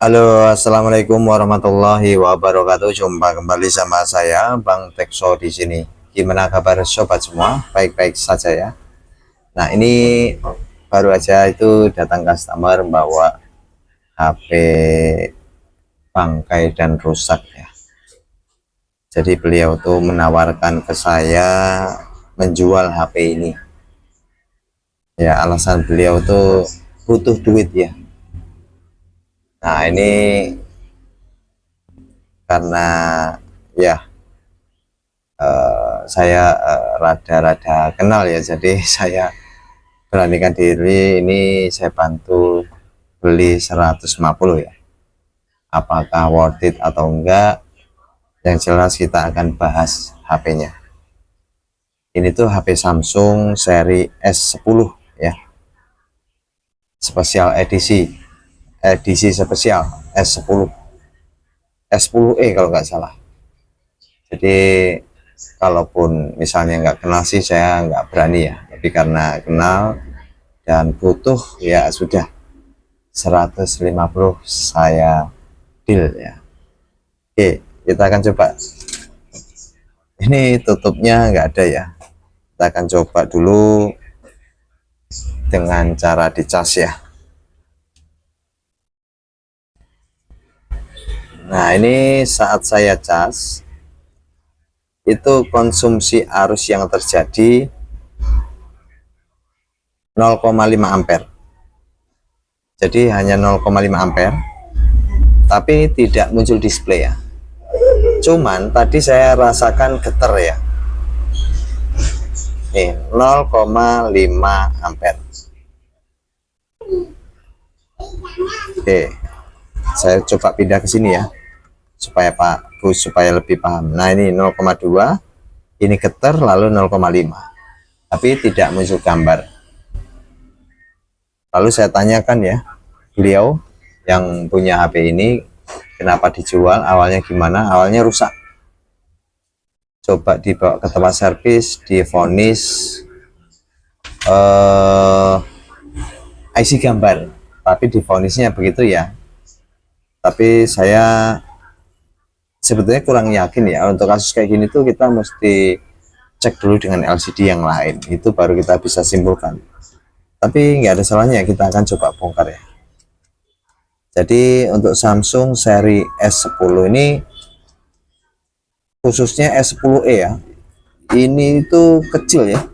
Halo, assalamualaikum warahmatullahi wabarakatuh. Jumpa kembali sama saya, Bang Tekso di sini. Gimana kabar sobat semua? Baik-baik saja ya. Nah, ini baru aja itu datang customer bawa HP bangkai dan rusak ya. Jadi beliau tuh menawarkan ke saya menjual HP ini. Ya, alasan beliau tuh butuh duit ya. Nah, ini karena ya saya rada-rada kenal ya, jadi saya beranikan diri ini saya bantu beli 150 ya. Apakah worth it atau enggak, yang jelas kita akan bahas HP-nya. Ini tuh HP Samsung seri S10 ya, spesial edisi spesial S10 S10e kalau nggak salah. Jadi kalaupun misalnya nggak kenal sih saya nggak berani ya, tapi karena kenal dan butuh ya sudah 150 saya deal ya. Oke, kita akan coba. Ini tutupnya nggak ada ya, kita akan coba dulu dengan cara dicas ya. Nah, ini saat saya cas itu konsumsi arus yang terjadi 0,5 ampere. Jadi hanya 0,5 ampere, tapi tidak muncul display ya. Cuman tadi saya rasakan getar ya. Nih 0,5 ampere. Oke, saya coba pindah ke sini ya, supaya Pak Bu supaya lebih paham. Nah, ini 0,2, ini getar lalu 0,5, tapi tidak muncul gambar. Lalu saya tanyakan ya, beliau yang punya HP ini kenapa dijual, awalnya gimana, awalnya rusak, coba dibawa ke tempat servis, divonis IC gambar, tapi divonisnya begitu ya. Tapi saya sebetulnya kurang yakin ya, untuk kasus kayak gini tuh kita mesti cek dulu dengan LCD yang lain, itu baru kita bisa simpulkan. Tapi nggak ada salahnya kita akan coba bongkar ya. Jadi untuk Samsung seri S10 ini, khususnya S10e ya, ini itu kecil ya.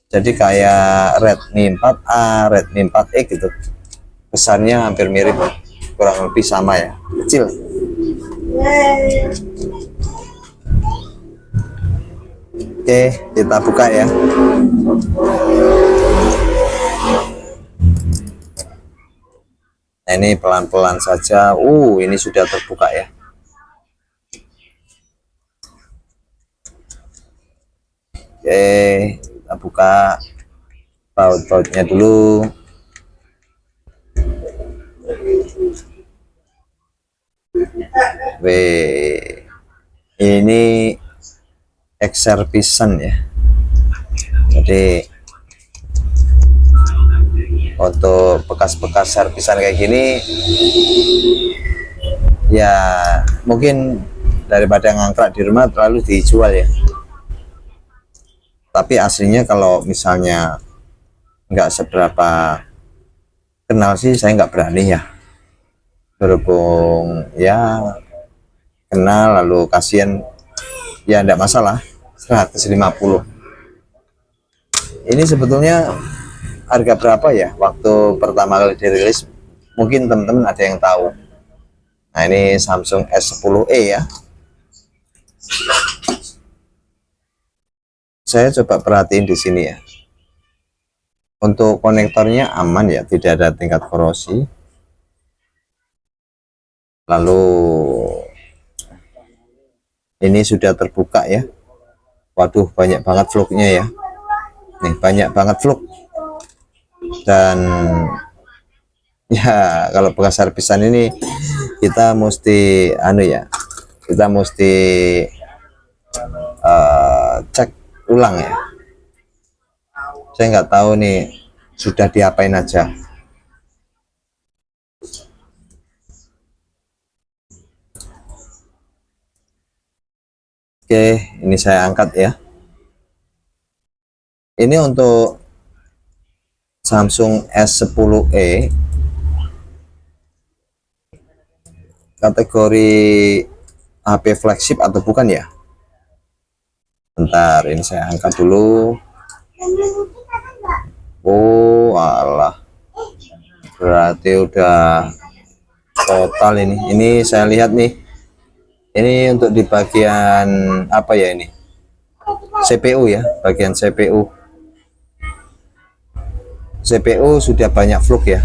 Jadi kayak Redmi 4A, Redmi 4E gitu, besarnya hampir mirip, kurang lebih sama ya, kecil. Oke, kita buka ya. Nah, ini pelan-pelan saja. Ini sudah terbuka ya. Oke, kita buka baut-bautnya dulu. Ini ex-servisan ya. Jadi untuk bekas-bekas servisan kayak gini ya, mungkin daripada ngangkrak di rumah terlalu dijual ya. Tapi aslinya kalau misalnya nggak seberapa kenal sih saya nggak berani ya, berhubung ya kenal lalu kasihan ya, enggak masalah. 150 ini sebetulnya harga berapa ya waktu pertama kali dirilis, mungkin teman-teman ada yang tahu. Nah, ini Samsung S10e ya. Saya coba perhatiin di sini ya, untuk konektornya aman ya, tidak ada tingkat korosi. Lalu ini sudah terbuka ya. Waduh, banyak banget vlognya ya. Nih, banyak banget vlog. Dan ya, kalau bekas servisan ini kita mesti kita mesti cek ulang ya. Saya nggak tahu nih sudah diapain aja. Oke, ini saya angkat ya. Ini untuk Samsung S10e kategori HP flagship atau bukan ya? Bentar, ini saya angkat dulu. Oh alah, berarti udah total ini saya lihat nih, ini untuk di bagian apa ya, ini CPU ya, bagian CPU sudah banyak fluk ya.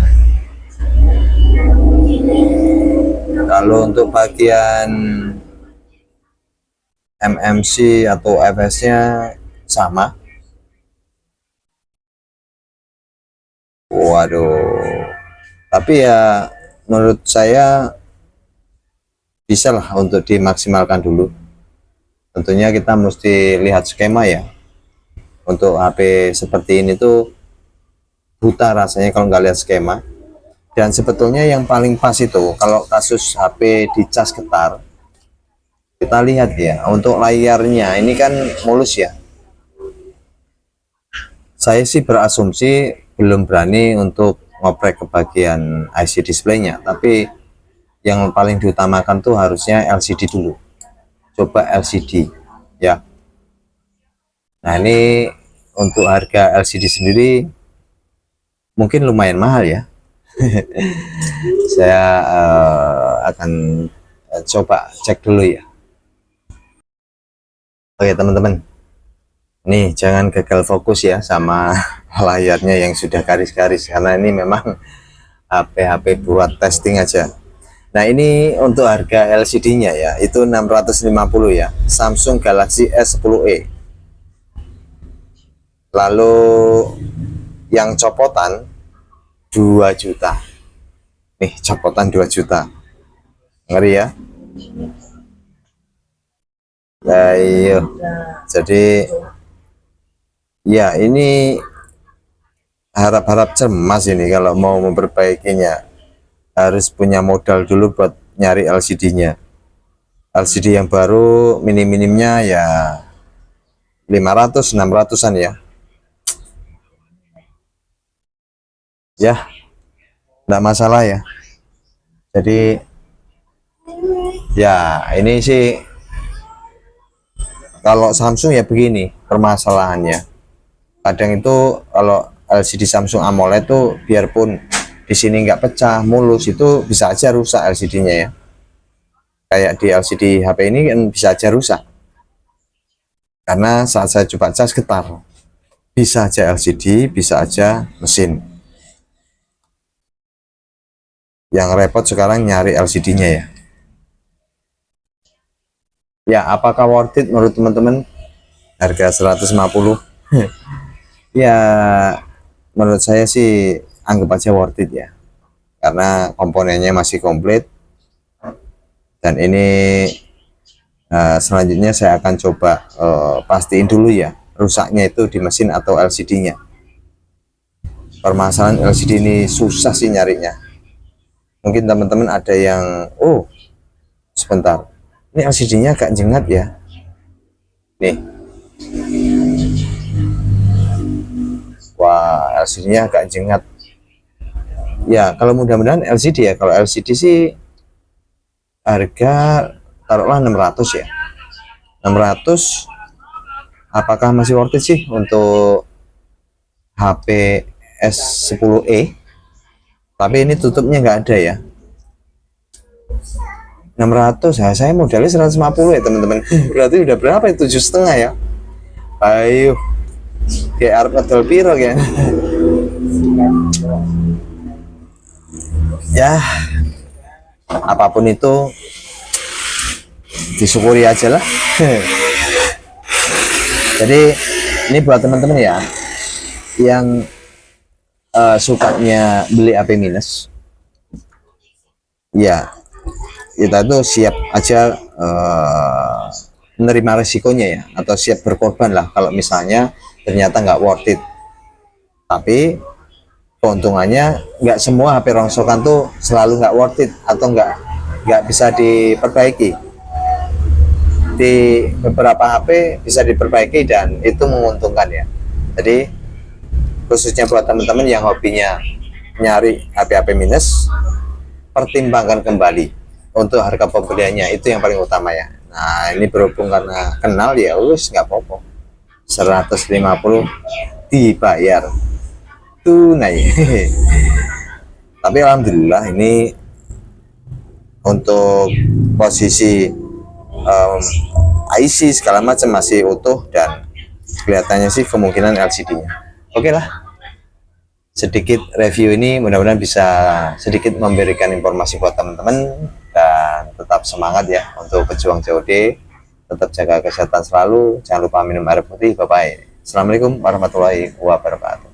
Kalau untuk bagian MMC atau FS nya sama. Waduh, tapi ya menurut saya bisa lah untuk dimaksimalkan dulu. Tentunya kita mesti lihat skema ya. Untuk HP seperti ini tuh buta rasanya kalau nggak lihat skema. Dan sebetulnya yang paling pas itu kalau kasus HP dicas getar, kita lihat ya, untuk layarnya ini kan mulus ya. Saya sih berasumsi belum berani untuk ngoprek ke bagian IC display-nya, tapi yang paling diutamakan tuh harusnya LCD dulu. Coba LCD ya. Nah, ini untuk harga LCD sendiri mungkin lumayan mahal ya. Saya akan coba cek dulu ya. Oke teman-teman, nih jangan gagal fokus ya sama layarnya yang sudah garis-garis, karena ini memang HP buat testing aja. Nah, ini untuk harga LCD-nya ya, itu 650 ya, Samsung Galaxy S10e. Lalu yang copotan 2 juta. Nih, copotan 2 juta. Ngeri ya. Ayo. Jadi ya ini harap-harap cemas ini kalau mau memperbaikinya. Harus punya modal dulu buat nyari LCD-nya. LCD yang baru minim-minimnya ya 500 600-an ya. Ya, enggak masalah ya. Jadi ya ini sih kalau Samsung ya begini permasalahannya. Kadang itu kalau LCD Samsung AMOLED tuh biarpun di sini nggak pecah mulus, itu bisa aja rusak LCD-nya ya. Kayak di LCD HP ini kan bisa aja rusak. Karena saat saya coba cas getar. Bisa aja LCD, bisa aja mesin. Yang repot sekarang nyari LCD-nya ya. Ya, apakah worth it menurut teman-teman? Harga 150. Ya, menurut saya sih anggap aja worth it ya. Karena komponennya masih komplit. Dan ini selanjutnya saya akan coba pastiin dulu ya, rusaknya itu di mesin atau LCD-nya. Permasalahan LCD ini susah sih nyarinya. Mungkin teman-teman ada yang, oh sebentar, ini LCD-nya agak jengat ya. Nih, wah LCD-nya agak jengat. Ya kalau mudah-mudahan LCD ya. Kalau LCD sih harga taruhlah 600 ya. 600 apakah masih worth it sih untuk HP S10e? Tapi ini tutupnya nggak ada ya. 600 ya, saya modalnya 150 ya teman-teman. Berarti udah berapa ya, 7,5 ya. Ayo kayak Arab Adel Piro ya. Ya apapun itu disyukuri aja lah. Jadi ini buat teman-teman ya yang sukanya beli HP minus ya, kita tuh siap aja menerima resikonya ya, atau siap berkorban lah kalau misalnya ternyata nggak worth it. Tapi keuntungannya nggak semua HP rongsokan tuh selalu nggak worth it atau nggak bisa diperbaiki. di beberapa HP bisa diperbaiki dan itu menguntungkan ya. Jadi khususnya buat teman-teman yang hobinya nyari HP-HP minus, pertimbangkan kembali untuk harga pembeliannya, itu yang paling utama ya. Nah ini berhubung karena kenal ya wis nggak apa-apa, 150 dibayar tunai. Tapi alhamdulillah ini untuk posisi IC segala macam masih utuh dan kelihatannya sih kemungkinan LCD-nya. Oke lah, sedikit review ini mudah-mudahan bisa sedikit memberikan informasi buat teman-teman, dan tetap semangat ya untuk pejuang COD, tetap jaga kesehatan selalu, jangan lupa minum air putih. Bye bye. Assalamualaikum warahmatullahi wabarakatuh.